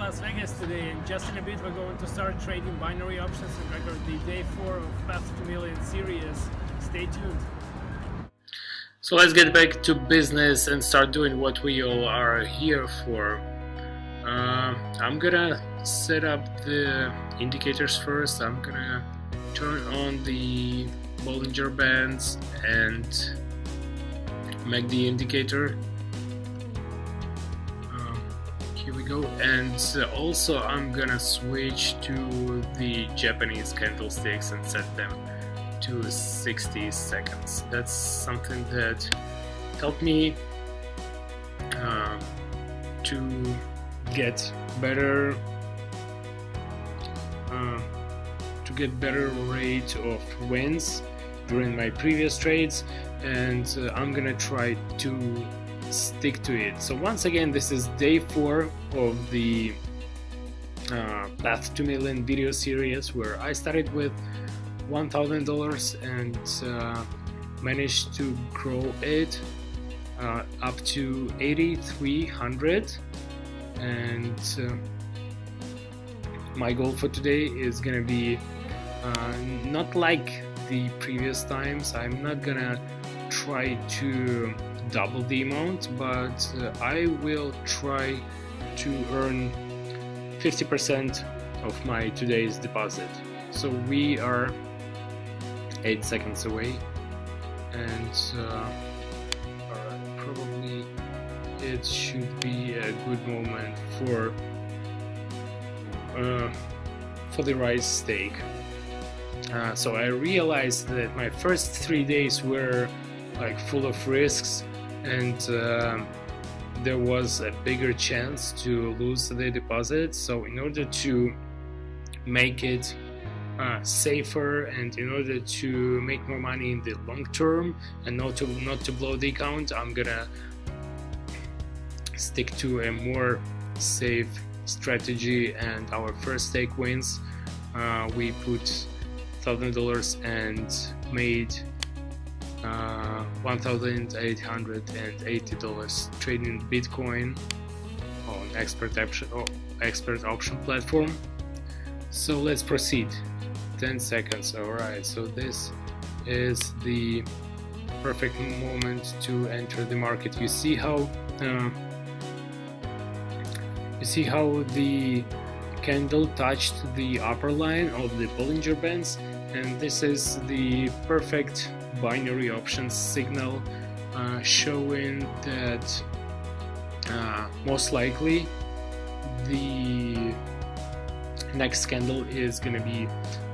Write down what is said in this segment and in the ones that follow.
Las Vegas today, and just in a bit we're going to start trading binary options and record the day 4 of Path to Million series. Stay tuned. So let's get back to business and start doing what we all are here for. I'm gonna set up the indicators first. I'm gonna turn on the Bollinger bands and make the indicator. Here we go. And also I'm gonna switch to the Japanese candlesticks and set them to 60 seconds. That's something that helped me to get better rate of wins during my previous trades, and I'm gonna try to stick to it. So once again, this is day 4 of the Path to Million video series, where I started with $1,000 and managed to grow it up to 8,300, and my goal for today is gonna be not like the previous times. I'm not gonna try to double the amount, but I will try to earn 50% of my today's deposit. So we are 8 seconds away, and probably it should be a good moment for the rise stake. So I realized that my first 3 days were like full of risks, and there was a bigger chance to lose the deposit. So in order to make it safer, and in order to make more money in the long term and not to blow the account, I'm gonna stick to a more safe strategy. And our first stake wins. We put $1,000 and made $1,880 trading Bitcoin on expert option platform. So let's proceed. 10 seconds. Alright, so this is the perfect moment to enter the market. You see how the candle touched the upper line of the Bollinger bands, and this is the perfect binary options signal showing that most likely the next candle is gonna be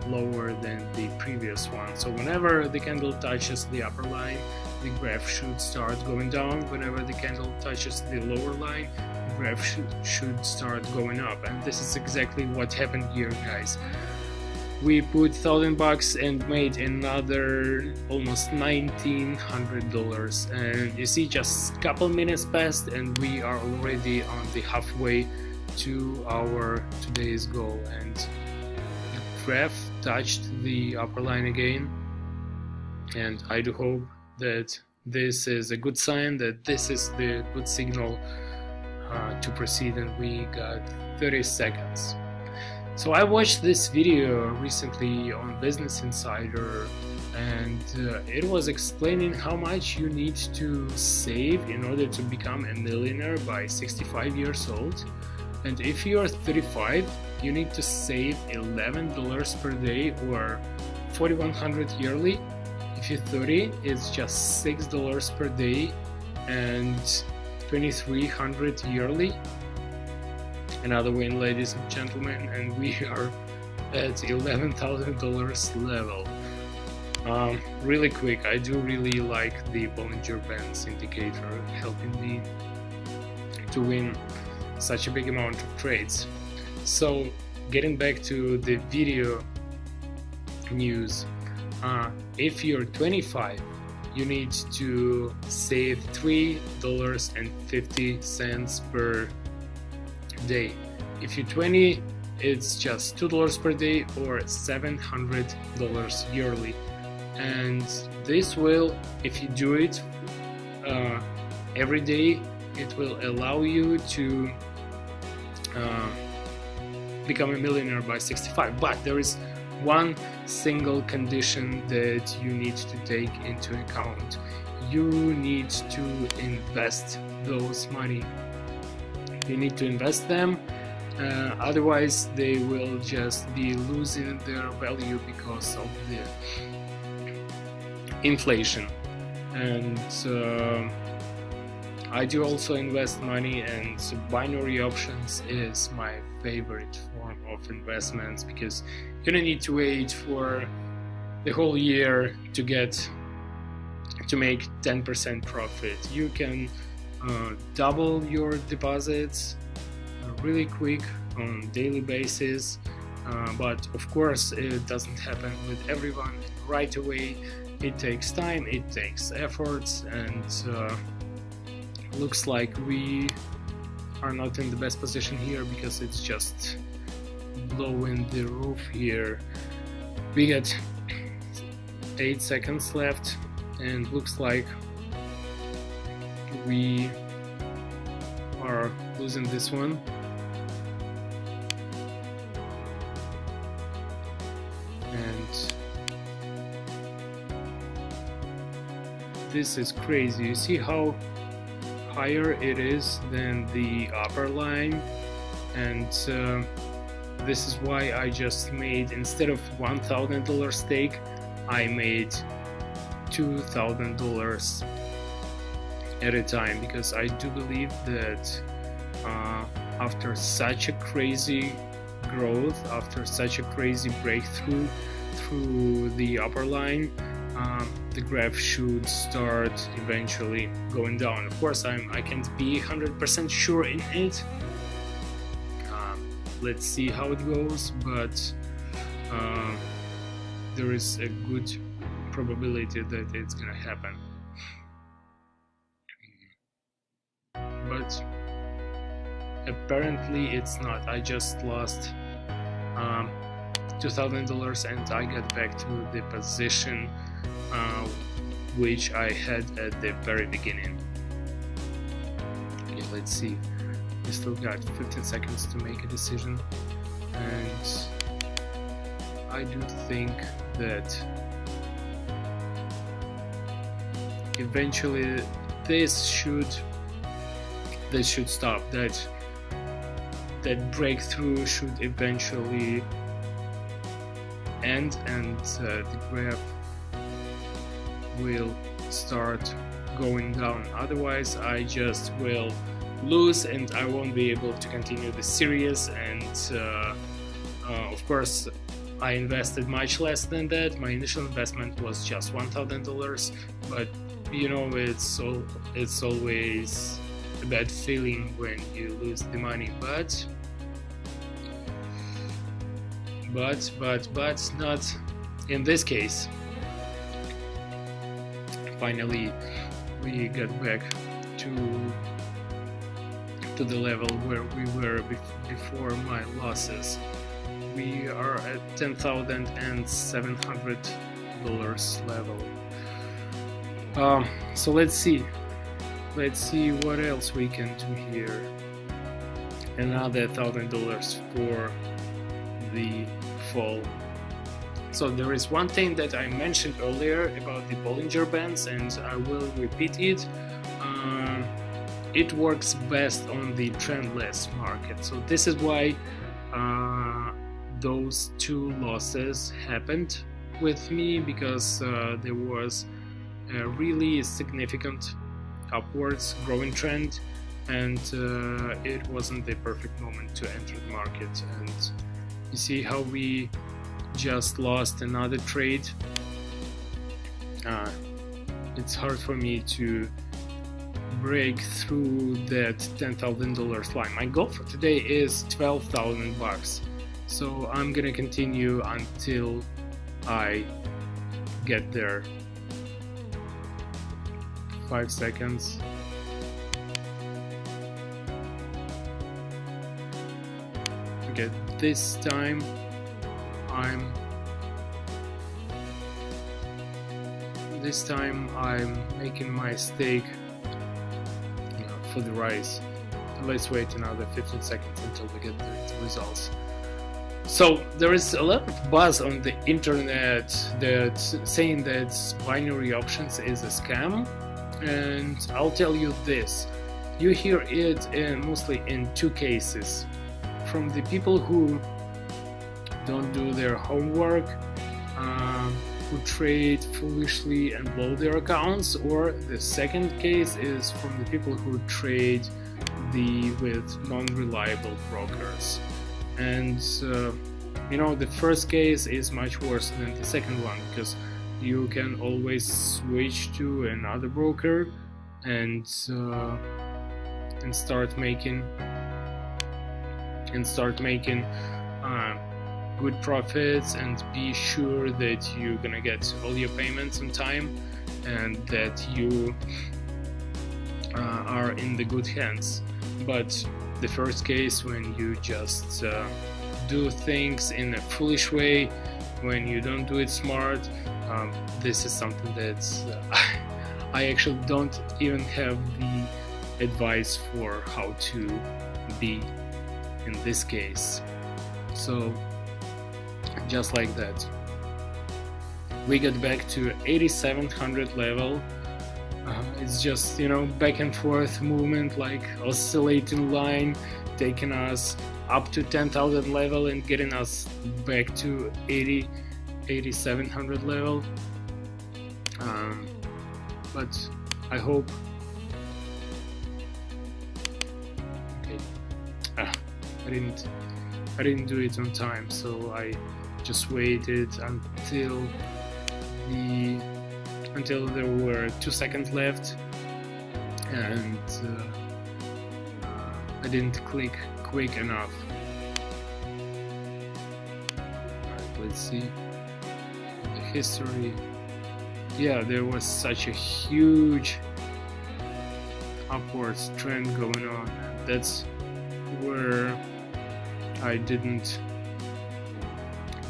lower than the previous one. So whenever the candle touches the upper line, the graph should start going down. Whenever the candle touches the lower line, the graph should start going up. And this is exactly what happened here, guys. We put $1,000 and made another almost $1,900, and you see, just a couple minutes passed and we are already on the halfway to our today's goal. And the graph touched the upper line again, and I do hope that this is a good sign, that this is the good signal to proceed. And we got 30 seconds. So I watched this video recently on Business Insider, and it was explaining how much you need to save in order to become a millionaire by 65 years old. And if you are 35, you need to save $11 per day, or $4,100 yearly. If you're 30, it's just $6 per day and $2,300 yearly. Another win, ladies and gentlemen, and we are at $11,000 level. Really quick, I do really like the Bollinger Bands indicator, helping me to win such a big amount of trades. So getting back to the video news, if you're 25, you need to save $3.50 per day. If you're 20, it's just $2 per day, or $700 yearly. And this will, if you do it every day, it will allow you to become a millionaire by 65. But there is one single condition that you need to take into account. You need to invest those money. You need to invest them, otherwise they will just be losing their value because of the inflation. And I do also invest money, and binary options is my favorite form of investments, because you don't need to wait for the whole year to make 10% profit. You can double your deposits really quick on daily basis, but of course it doesn't happen with everyone right away. It takes time, it takes efforts, and looks like we are not in the best position here because it's just blowing the roof here. We got 8 seconds left, and looks like we are losing this one. And this is crazy. You see how higher it is than the upper line, and this is why I just made, instead of $1,000 stake, I made $2,000 at a time, because I do believe that after such a crazy growth, after such a crazy breakthrough through the upper line, the graph should start eventually going down. Of course, I can't be 100% sure in it. Let's see how it goes, but there is a good probability that it's gonna happen. But apparently it's not. I just lost $2,000 and I got back to the position which I had at the very beginning. Okay, let's see. We still got 15 seconds to make a decision, and I do think that eventually this should stop. That breakthrough should eventually end, and the graph will start going down. Otherwise I just will lose and I won't be able to continue the series. And of course I invested much less than that. My initial investment was just $1,000, but you know, it's always a bad feeling when you lose the money, but not in this case. Finally we got back to the level where we were before my losses. We are at $10,700 level. So let's see what else we can do here. Another $1,000 for the fall. So there is one thing that I mentioned earlier about the Bollinger Bands, and I will repeat it. It works best on the trendless market. So this is why those two losses happened with me, because there was a really significant upwards growing trend, and it wasn't the perfect moment to enter the market. And you see how we just lost another trade. It's hard for me to break through that $10,000 line. My goal for today is $12,000, so I'm gonna continue until I get there. 5 seconds. Okay, this time I'm making my stake for the rise. Let's wait another 15 seconds until we get the results. So there is a lot of buzz on the internet that saying that binary options is a scam, and I'll tell you this: you hear it mostly in two cases, from the people who don't do their homework, who trade foolishly and blow their accounts, or the second case is from the people who trade with non-reliable brokers. And the first case is much worse than the second one, because you can always switch to another broker and start making good profits, and be sure that you're gonna get all your payments on time and that you are in the good hands. But the first case, when you just do things in a foolish way, when you don't do it smart, this is something that I actually don't even have the advice for how to be in this case. So just like that, we got back to 8700 level. It's just back and forth movement, like oscillating line, taking us up to 10,000 level and getting us back to 8700 level. But I hope I didn't do it on time, so I just waited until there were 2 seconds left, and I didn't click quick enough. Alright, let's see the history. Yeah, there was such a huge upwards trend going on. That's where I didn't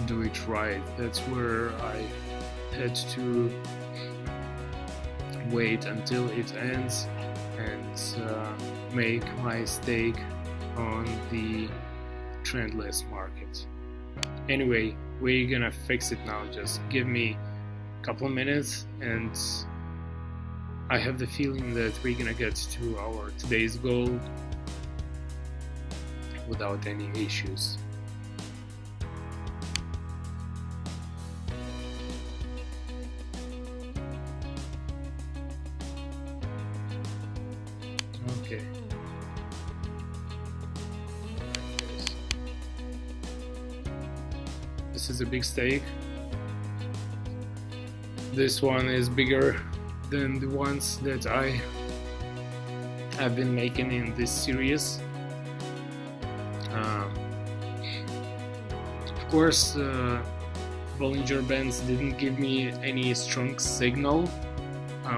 do it right. That's where I had to wait until it ends and make my stake on the trendless market. Anyway, we're gonna fix it now. Just give me a couple of minutes, and I have the feeling that we're gonna get to our today's goal without any issues. Okay. This is a big stake. This one is bigger than the ones that I have been making in this series. Of course, Bollinger Bands didn't give me any strong signal,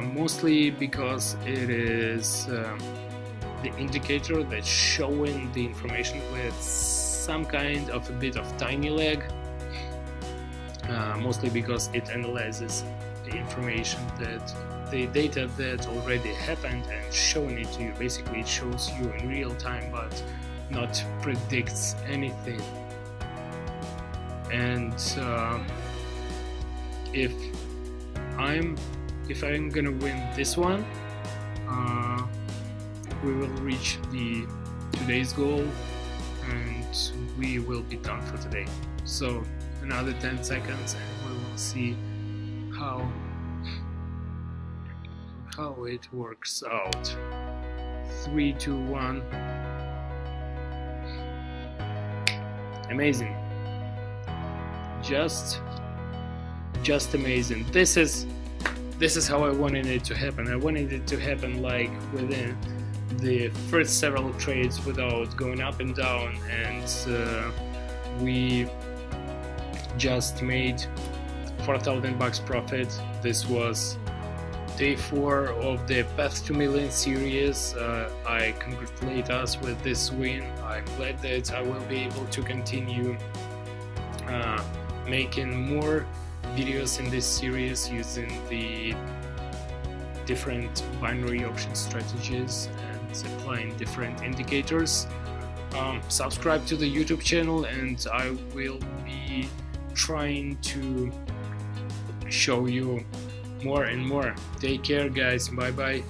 mostly because it is the indicator that's showing the information with some kind of a bit of tiny lag, mostly because it analyzes the information, that the data that already happened, and showing it to you. Basically, it shows you in real time, but not predicts anything. And if I'm gonna win this one, we will reach the today's goal, and we will be done for today. So another 10 seconds, and we will see how it works out. 3, 2, 1. Amazing. Just amazing. This is how I wanted it to happen. I wanted it to happen like within the first several trades without going up and down, and we just made $4,000 profit. This was day 4 of the Path to Million series. I congratulate us with this win. I'm glad that I will be able to continue making more videos in this series using the different binary option strategies and applying different indicators. subscribe to the YouTube channel, and I will be trying to show you more and more. Take care, guys. Bye bye.